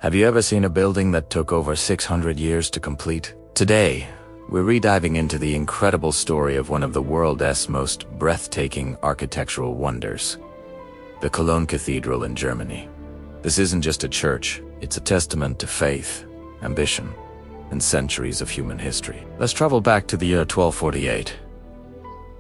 Have you ever seen a building that took over 600 years to complete? Today, we're rediving into the incredible story of one of the world's most breathtaking architectural wonders, the Cologne Cathedral in Germany. This isn't just a church, it's a testament to faith, ambition, and centuries of human history. Let's travel back to the year 1248.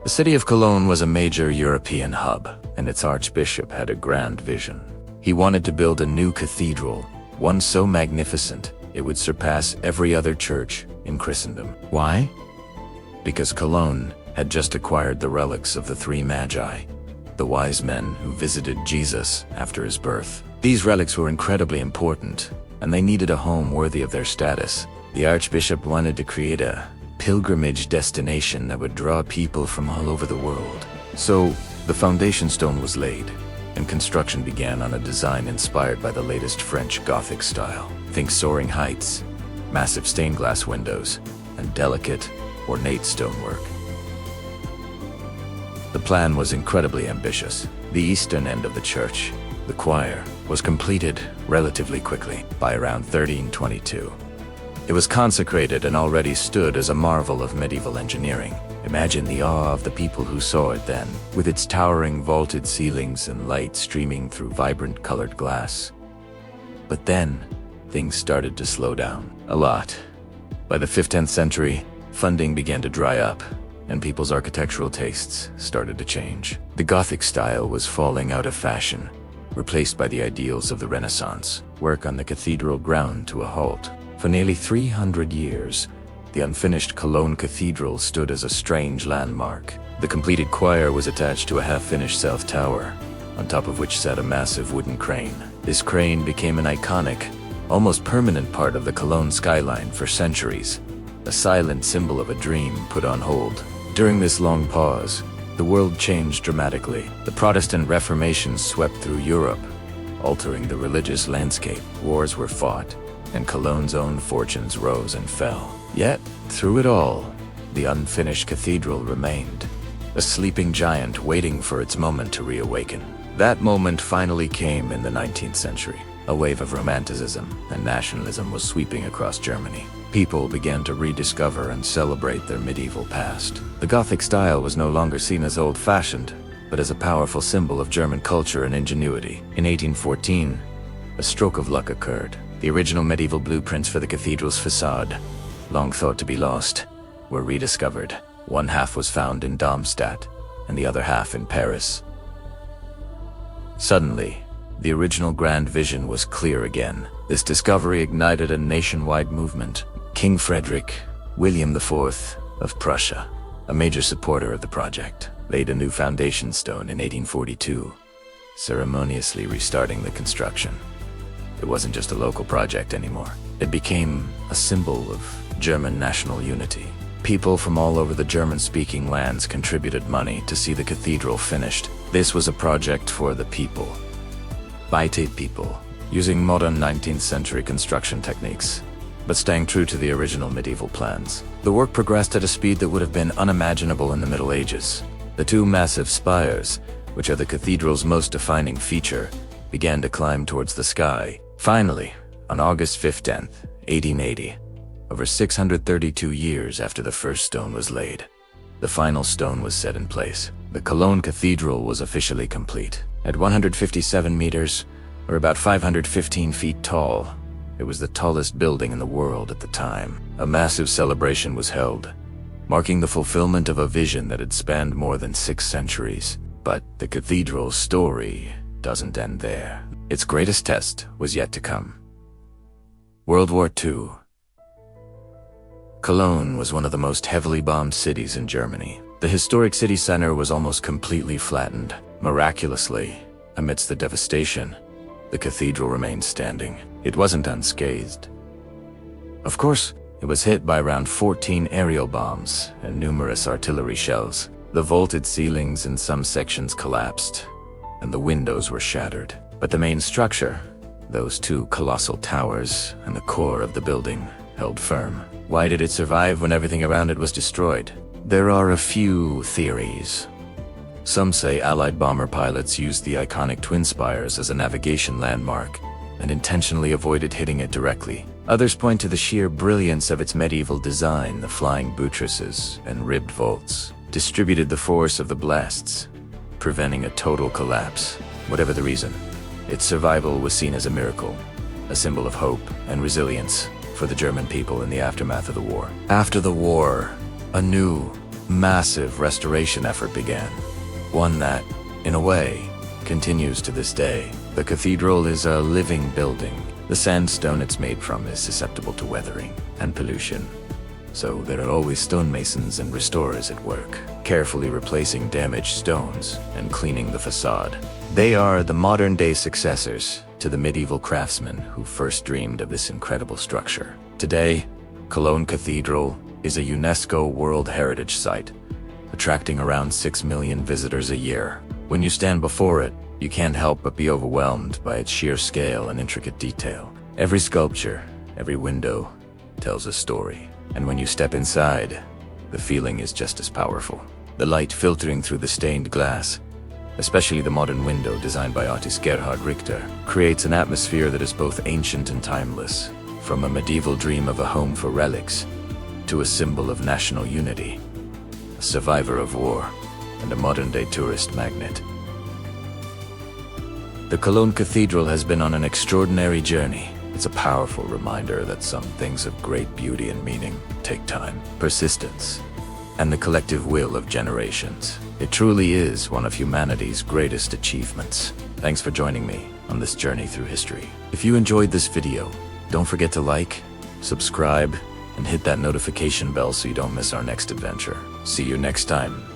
The city of Cologne was a major European hub, and its archbishop had a grand vision. He wanted to build a new cathedral, one so magnificent it would surpass every other church in Christendom. Why? Because Cologne had just acquired the relics of the three magi, the wise men who visited Jesus after his birth. These relics were incredibly important, and they needed a home worthy of their status. The archbishop wanted to create a pilgrimage destination that would draw people from all over the world. So, the foundation stone was laid, and construction began on a design inspired by the latest French Gothic style. Think soaring heights, massive stained glass windows, and delicate, ornate stonework. The plan was incredibly ambitious. The eastern end of the church, the choir, was completed relatively quickly, by around 1322. It was consecrated and already stood as a marvel of medieval engineering. Imagine the awe of the people who saw it then, with its towering vaulted ceilings and light streaming through vibrant colored glass. But then, things started to slow down. A lot. By the 15th century, funding began to dry up, and people's architectural tastes started to change. The Gothic style was falling out of fashion, replaced by the ideals of the Renaissance. Work on the cathedral ground to a halt. For nearly 300 years, the unfinished Cologne Cathedral stood as a strange landmark. The completed choir was attached to a half-finished south tower, on top of which sat a massive wooden crane. This crane became an iconic, almost permanent part of the Cologne skyline for centuries, a silent symbol of a dream put on hold. During this long pause, the world changed dramatically. The Protestant Reformation swept through Europe, altering the religious landscape. Wars were fought, and Cologne's own fortunes rose and fell. Yet, through it all, the unfinished cathedral remained, a sleeping giant waiting for its moment to reawaken. That moment finally came in the 19th century. A wave of romanticism and nationalism was sweeping across Germany. People began to rediscover and celebrate their medieval past. The Gothic style was no longer seen as old-fashioned, but as a powerful symbol of German culture and ingenuity. In 1814, a stroke of luck occurred. The original medieval blueprints for the cathedral's facade, long thought to be lost, were rediscovered. One half was found in Darmstadt, and the other half in Paris. Suddenly, the original grand vision was clear again. This discovery ignited a nationwide movement. King Frederick, William IV of Prussia, a major supporter of the project, laid a new foundation stone in 1842, ceremoniously restarting the construction. It wasn't just a local project anymore. It became a symbol of German national unity. People from all over the German-speaking lands contributed money to see the cathedral finished. This was a project for the people, by the people, using modern 19th century construction techniques, but staying true to the original medieval plans. The work progressed at a speed that would have been unimaginable in the Middle Ages. The two massive spires, which are the cathedral's most defining feature, began to climb towards the sky. Finally, on August 15th, 1880, over 632 years after the first stone was laid, the final stone was set in place. The Cologne Cathedral was officially complete. At 157 meters, or about 515 feet tall, it was the tallest building in the world at the time. A massive celebration was held, marking the fulfillment of a vision that had spanned more than 6 centuries. But the cathedral's story doesn't end there. Its greatest test was yet to come. World War II. Cologne was one of the most heavily bombed cities in Germany. The historic city center was almost completely flattened. Miraculously, amidst the devastation, the cathedral remained standing. It wasn't unscathed. Of course, it was hit by around 14 aerial bombs and numerous artillery shells. The vaulted ceilings in some sections collapsed, and the windows were shattered. But the main structure, those two colossal towers and the core of the building, held firm. Why did it survive when everything around it was destroyed? There are a few theories. Some say Allied bomber pilots used the iconic twin spires as a navigation landmark, and intentionally avoided hitting it directly. Others point to the sheer brilliance of its medieval design. The flying buttresses and ribbed vaults distributed the force of the blasts, preventing a total collapse. Whatever the reason, its survival was seen as a miracle, a symbol of hope and resilience for the German people in the aftermath of the war. After the war, a new, massive restoration effort began, one that, in a way, continues to this day. The cathedral is a living building. The sandstone it's made from is susceptible to weathering and pollution, so there are always stonemasons and restorers at work, carefully replacing damaged stones and cleaning the facade. They are the modern-day successors to the medieval craftsmen who first dreamed of this incredible structure. Today, Cologne Cathedral is a UNESCO World Heritage Site, attracting around 6 million visitors a year. When you stand before it, you can't help but be overwhelmed by its sheer scale and intricate detail. Every sculpture, every window, tells a story. And when you step inside, the feeling is just as powerful. The light filtering through the stained glass, especially the modern window designed by artist Gerhard Richter, creates an atmosphere that is both ancient and timeless. From a medieval dream of a home for relics, to a symbol of national unity, a survivor of war, and a modern-day tourist magnet. The Cologne Cathedral has been on an extraordinary journey. It's a powerful reminder that some things of great beauty and meaning take time, persistence, and the collective will of generations. It truly is one of humanity's greatest achievements. Thanks for joining me on this journey through history. If you enjoyed this video, don't forget to like, subscribe, and hit that notification bell so you don't miss our next adventure. See you next time.